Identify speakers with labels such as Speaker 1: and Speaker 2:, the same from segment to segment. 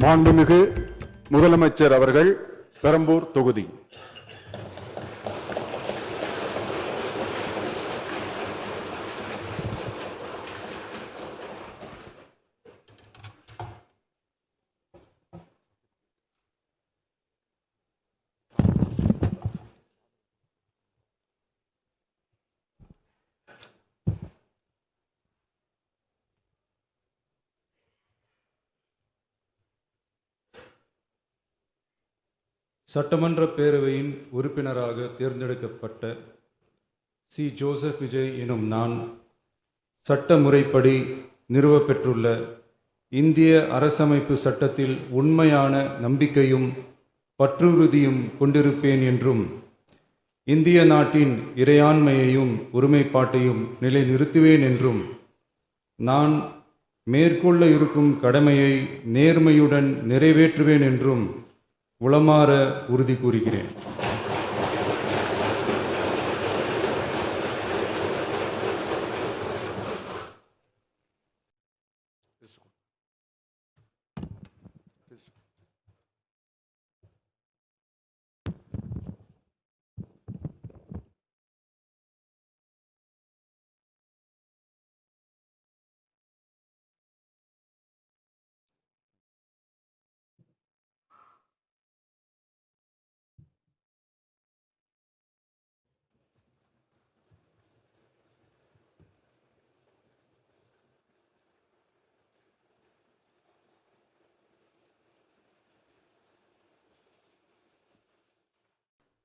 Speaker 1: மாண்புமிகு முதலமைச்சர் அவர்கள் பெரம்பூர் தொகுதி.
Speaker 2: சட்டமன்ற பேரவையின் உறுப்பினராக தேர்ந்தெடுக்கப்பட்ட சி. ஜோசப் விஜய் எனும் நான் சட்ட முறைப்படி நிறுவப்பெற்றுள்ள இந்திய அரசமைப்பு சட்டத்தில் உண்மையான நம்பிக்கையும் பற்றுறுதியும் கொண்டிருப்பேன் என்றும் இந்திய நாட்டின் இறையாண்மையையும் ஒருமைப்பாட்டையும் நிலைநிறுத்துவேன் என்றும் நான் மேற்கொள்ள இருக்கும் கடமையை நேர்மையுடன் நிறைவேற்றுவேன் என்றும் உளமாற உறுதி கூறுகிறேன்.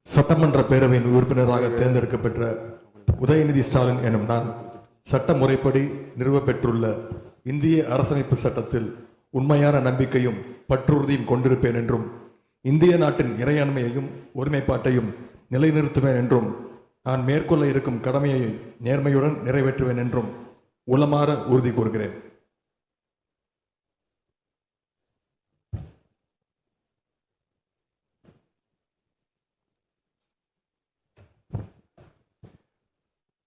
Speaker 3: சட்டமன்ற பேரவையின் உறுப்பினராக தேர்ந்தெடுக்கப்பட்ட உதயநிதி ஸ்டாலின் எனும் நான் சட்ட முறைப்படி நிறுவப்பெற்றுள்ள இந்திய அரசமைப்பு சட்டத்தில் உண்மையான நம்பிக்கையும் பற்றுறுதியும் கொண்டிருப்பேன் என்றும் இந்திய நாட்டின் இறையாண்மையையும் ஒருமைப்பாட்டையும் நிலைநிறுத்துவேன் என்றும் நான் மேற்கொள்ள இருக்கும் கடமையை நேர்மையுடன் நிறைவேற்றுவேன் என்றும் உளமாற உறுதி கூறுகிறேன்.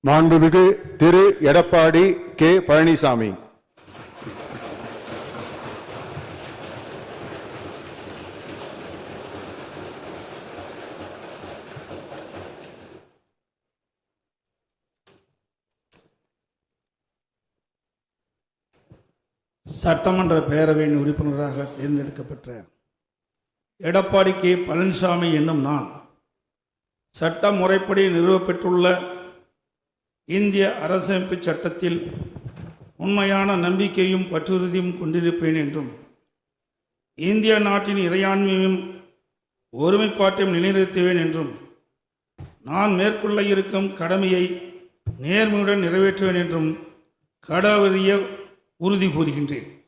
Speaker 1: மாண்புமிகு திரு எடப்பாடி கே. பழனிசாமி.
Speaker 4: சட்டமன்ற பேரவையின் உறுப்பினராக தேர்ந்தெடுக்கப்பட்ட எடப்பாடி கே. பழனிசாமி என்னும் நான் சட்ட முறைப்படி நிறுவப்பெற்றுள்ள இந்திய அரசமைப்பு சட்டத்தில் உண்மையான நம்பிக்கையும் பற்றுறுதியும் கொண்டிருப்பேன் என்றும் இந்திய நாட்டின் இறையாண்மையும் ஒருமைப்பாட்டையும் நிலைநிறுத்துவேன் என்றும் நான் மேற்கொள்ள இருக்கும் கடமையை நேர்மையுடன் நிறைவேற்றுவேன் என்றும் கடவுளிய உறுதி கூறுகின்றேன்.